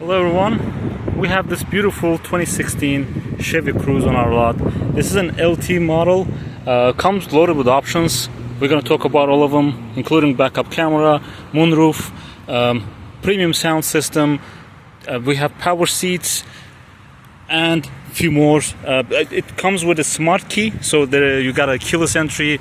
Hello everyone, we have this beautiful 2016 Chevy Cruze on our lot. This is an LT model, comes loaded with options. We're going to talk about all of them, including backup camera, moonroof, premium sound system. We have power seats and a few more. It comes with a smart key, so you got a keyless entry,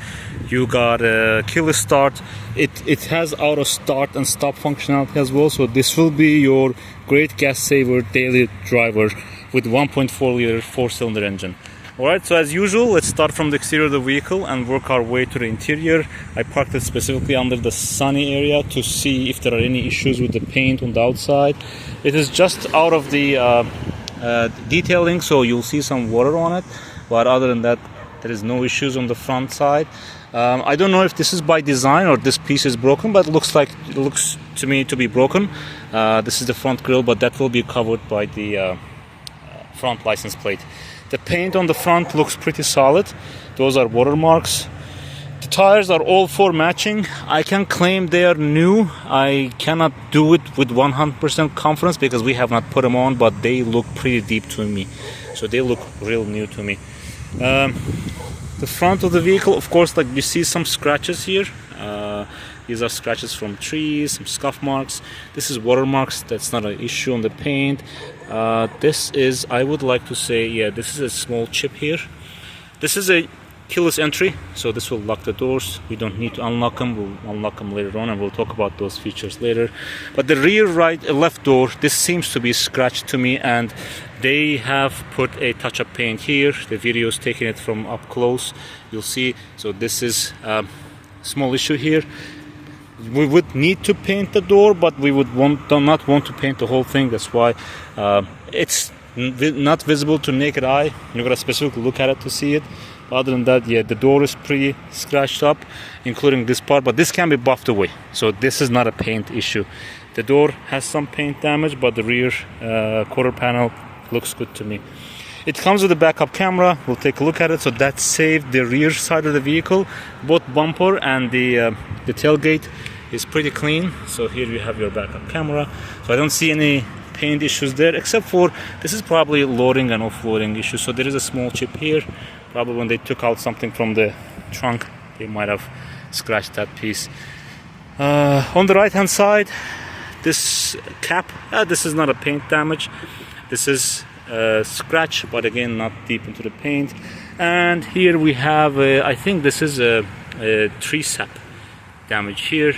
you got a keyless start. It has auto start and stop functionality as well, so this will be your great gas saver daily driver with 1.4 liter 4-cylinder engine. Alright, so as usual, let's start from the exterior of the vehicle and work our way to the interior. I parked it specifically under the sunny area to see if there are any issues with the paint on the outside. It is just out of the detailing, so you'll see some water on it, but other than that there is no issues on the front side. I don't know if this is by design or this piece is broken, but it looks to me to be broken. This is the front grille, but that will be covered by the front license plate. The paint on the front looks pretty solid. Those are watermarks. The tires are all 4 matching. I can claim they are new. I cannot do it with 100% confidence because we have not put them on, but they look pretty deep to me, so they look real new to me. The front of the vehicle, of course, like you see some scratches here. These are scratches from trees, some scuff marks. This is watermarks. That's not an issue on the paint. This is, I would like to say, yeah, this is a small chip here. This is a keyless entry, so this will lock the doors. We don't need to unlock them. We'll unlock them later on, and we'll talk about those features later. But the rear left door, this seems to be scratched to me, and they have put a touch-up paint here. The video is taking it from up close. You'll see. So this is a small issue here. We would need to paint the door, but we would not want to paint the whole thing. That's why it's not visible to naked eye. You've got to specifically look at it to see it. Other than that, yeah, the door is pretty scratched up, including this part, but this can be buffed away, so this is not a paint issue. The door has some paint damage, but the rear quarter panel looks good to me. It comes with a backup camera. We'll take a look at it. So that saved the rear side of the vehicle. Both bumper and the tailgate is pretty clean. So here you have your backup camera. So I don't see any paint issues there, except for this is probably loading and offloading issues. So there is a small chip here. Probably when they took out something from the trunk, they might have scratched that piece. On the right hand side, this cap, this is not a paint damage. This is a scratch, but again not deep into the paint. And here we have I think this is a tree sap damage here.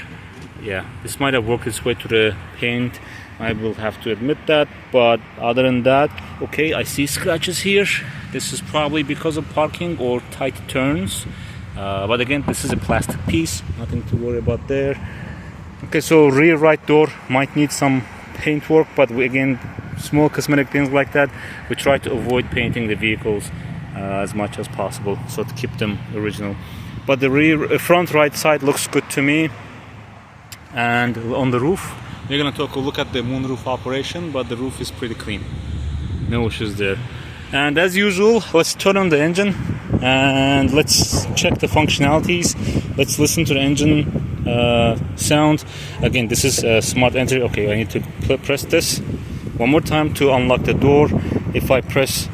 Yeah, this might have worked its way to the paint, I will have to admit that, but other than that, okay, I see scratches here. This is probably because of parking or tight turns, but again, this is a plastic piece, nothing to worry about there. Okay, so rear right door might need some paint work, but again, small cosmetic things like that, we try to avoid painting the vehicles as much as possible, so to keep them original. But the front right side looks good to me. And on the roof, we're going to take a look at the moonroof operation, but the roof is pretty clean, no issues there. And as usual, let's turn on the engine and let's check the functionalities. Let's listen to the engine sound. Again, this is a smart entry. Okay, I need to press this one more time to unlock the door. If I press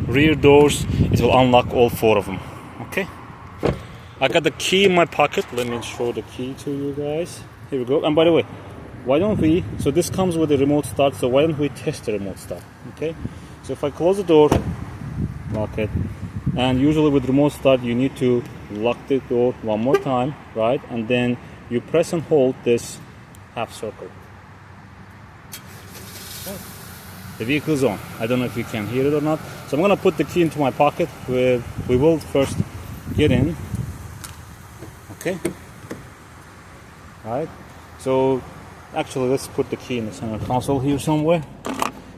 rear doors, it will unlock all 4 of them. Okay, I got the key in my pocket. Let me show the key to you guys. Here we go. And by the way, why don't we, so this comes with a remote start, so why don't we test the remote start? Okay, so if I close the door, lock it, and usually with remote start you need to lock the door one more time, right? And then you press and hold this half circle. Okay. The vehicle is on. I don't know if you can hear it or not, so I'm gonna put the key into my pocket. We will first get in. Okay, all right, so actually, let's put the key in the center console here somewhere.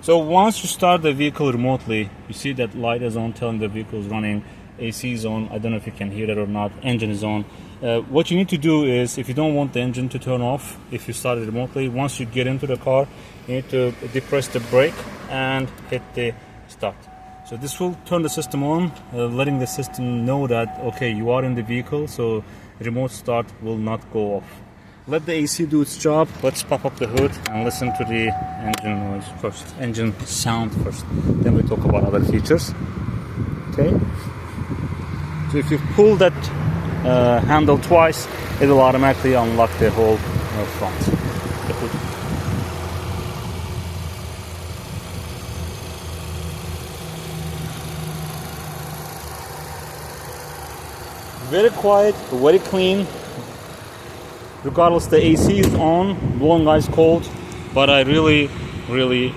So once you start the vehicle remotely, you see that light is on, telling the vehicle is running. AC is on. I don't know if you can hear it or not. Engine is on. What you need to do is, if you don't want the engine to turn off, if you start it remotely, once you get into the car, you need to depress the brake and hit the start. So this will turn the system on, letting the system know that, okay, you are in the vehicle, so remote start will not go off. let the AC do its job. Let's pop up the hood and listen to the engine noise first, engine sound first. Then we talk about other features. Okay. So if you pull that handle twice, it will automatically unlock the whole front. The hood. Very quiet, very clean. Regardless, the AC is on, blowing ice cold, but I really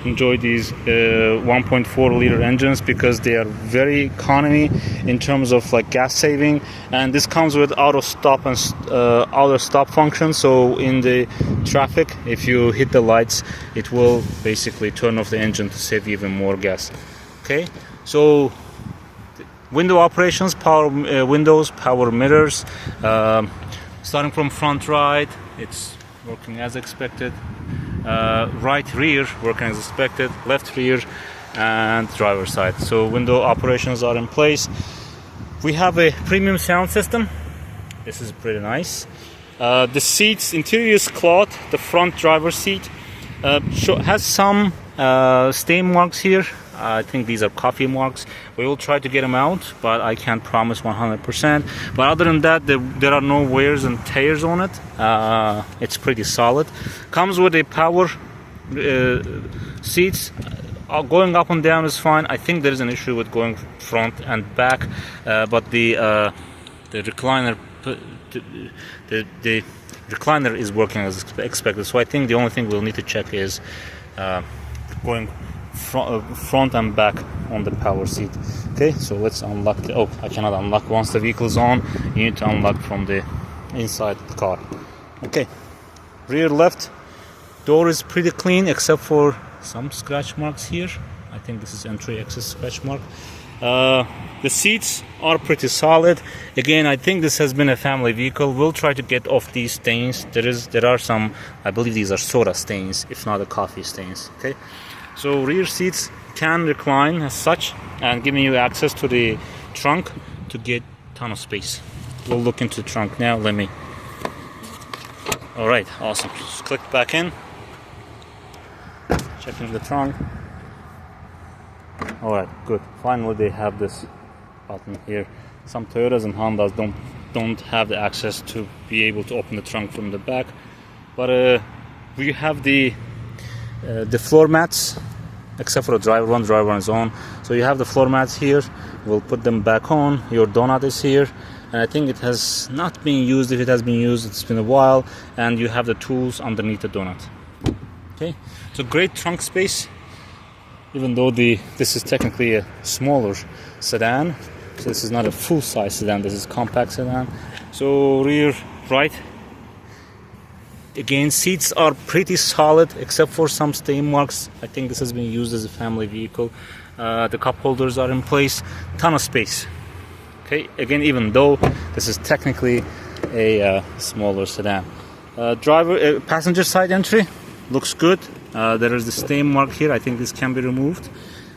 enjoy these 1.4 liter engines because they are very economy in terms of like gas saving, and this comes with auto stop and auto stop function. So in the traffic, if you hit the lights, it will basically turn off the engine to save even more gas. Okay, so window operations, power windows, power mirrors. Starting from front right, it's working as expected. Right rear working as expected. Left rear and driver side. So window operations are in place. We have a premium sound system. This is pretty nice. The seats, interior is cloth. The front driver seat has some stain marks here. I think these are coffee marks. We will try to get them out, but I can't promise 100%. But other than that, there are no wears and tears on it. It's pretty solid. Comes with a power seats. Going up and down is fine. I think there is an issue with going front and back, but the recliner, the recliner is working as expected. So I think the only thing we'll need to check is going front and back on the power seat. Okay, so let's unlock the, oh, I cannot unlock once the vehicle is on. You need to unlock from the inside the car. Okay, rear left door is pretty clean except for some scratch marks here. I think this is entry exit scratch mark. The seats are pretty solid. Again, I think this has been a family vehicle. We'll try to get off these stains. There are some, I believe these are soda stains, if not the coffee stains. Okay, so rear seats can recline as such and giving you access to the trunk to get a ton of space. We'll look into the trunk now. Alright, awesome. Just click back in. Checking the trunk. Alright, good. Finally they have this button here. Some Toyotas and Hondas don't have the access to be able to open the trunk from the back. But we have the floor mats, except for the driver one is on. So you have the floor mats here. We'll put them back on. Your donut is here. And I think it has not been used. If it has been used, it's been a while. And you have the tools underneath the donut. Okay, so great trunk space. Even though this is technically a smaller sedan. So this is not a full-size sedan. This is compact sedan. So rear right. Again, seats are pretty solid except for some stain marks. I think this has been used as a family vehicle. The cup holders are in place. Ton of space. Okay, again, even though this is technically a smaller sedan. Passenger side entry looks good. There is the stain mark here. I think this can be removed.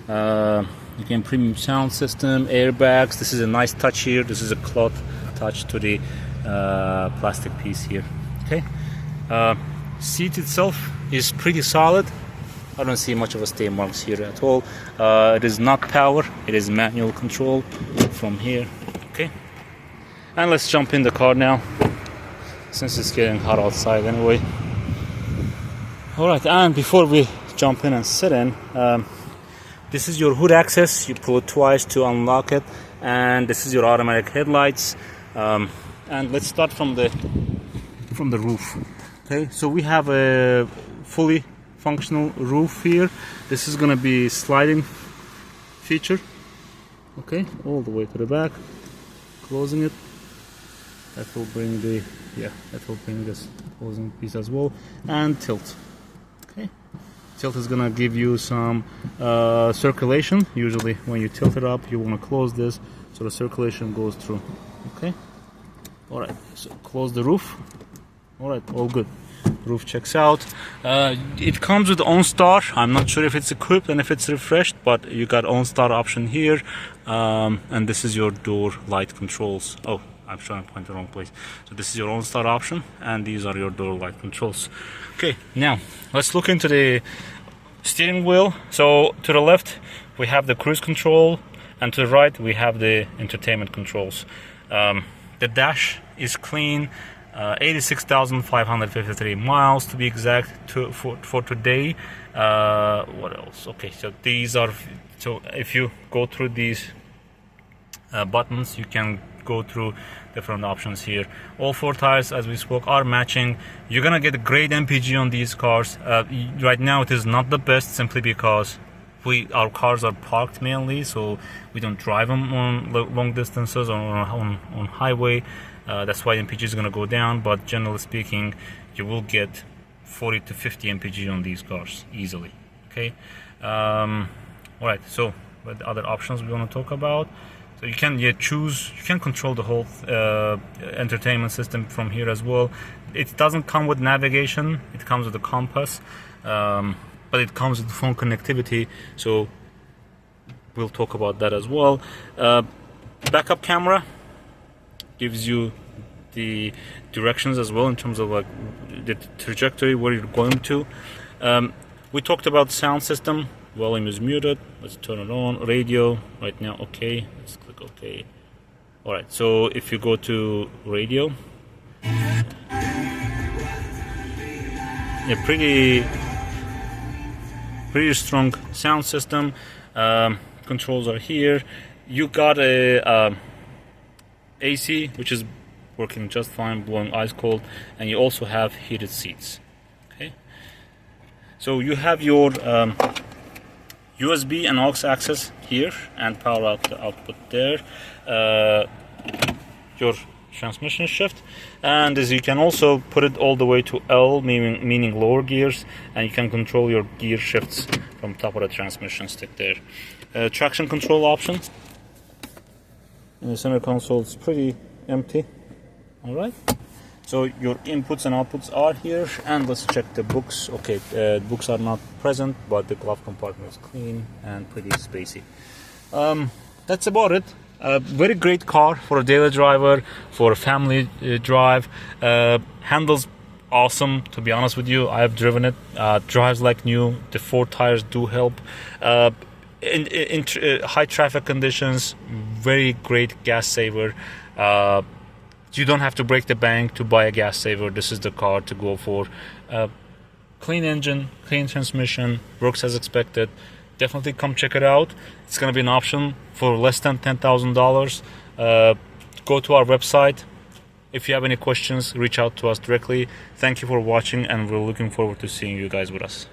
Again, premium sound system, airbags. This is a nice touch here. This is a cloth touch to the plastic piece here. Okay. Seat itself is pretty solid. I don't see much of a stain marks here at all. It is not power, it is manual control from here. Okay, and let's jump in the car now since it's getting hot outside anyway. Alright, and before we jump in and sit in, this is your hood access. You pull it twice to unlock it, and this is your automatic headlights. And let's start from the roof. Okay, so we have a fully functional roof here. This is gonna be sliding feature. Okay, all the way to the back. Closing it. That will bring this closing piece as well. And tilt. Okay, tilt is gonna give you some circulation. Usually, when you tilt it up, you want to close this so the circulation goes through. Okay. All right. So close the roof. All right, all good. Roof checks out. It comes with OnStar. I'm not sure if it's equipped and if it's refreshed, but you got OnStar option here. And this is your door light controls. Oh, I'm sure I pointed the wrong place. So this is your own start option, and these are your door light controls. Okay, now let's look into the steering wheel. So to the left we have the cruise control, and to the right we have the entertainment controls. The dash is clean, 86,553 miles to be exact for today. What else? Okay, so these are, so if you go through these buttons, you can go through different options here. All 4 tires, as we spoke, are matching. You're gonna get a great MPG on these cars. Right now it is not the best, simply because our cars are parked mainly, so we don't drive them on long distances or on highway. That's why MPG is going to go down, but generally speaking, you will get 40 to 50 MPG on these cars easily. Okay. All right. So, what other options we want to talk about? So you can choose. You can control the whole entertainment system from here as well. It doesn't come with navigation. It comes with a compass. But it comes with phone connectivity, so we'll talk about that as well. Backup camera gives you the directions as well in terms of like the trajectory where you're going to. We talked about sound system. Volume is muted. Let's turn it on. Radio right now. Okay. Let's click OK. All right. So if you go to radio, yeah, pretty strong sound system. Controls are here. You got a AC, which is working just fine, blowing ice cold, and you also have heated seats. Okay, so you have your USB and aux access here, and power output there. Your transmission shift, and as you can also put it all the way to L, meaning lower gears, and you can control your gear shifts from top of the transmission stick there. Traction control option. In the center console, it's pretty empty. All right, so your inputs and outputs are here, and let's check the books. Okay, books are not present, but the glove compartment is clean and pretty spacey. That's about it. Very great car for a daily driver, for a family drive. Handles awesome, to be honest with you. I have driven it. Drives like new. The 4 tires do help. In high traffic conditions, very great gas saver. You don't have to break the bank to buy a gas saver. This is the car to go for. Clean engine, clean transmission, works as expected. Definitely come check it out. It's going to be an option for less than $10,000. Go to our website. If you have any questions, reach out to us directly. Thank you for watching, and we're looking forward to seeing you guys with us.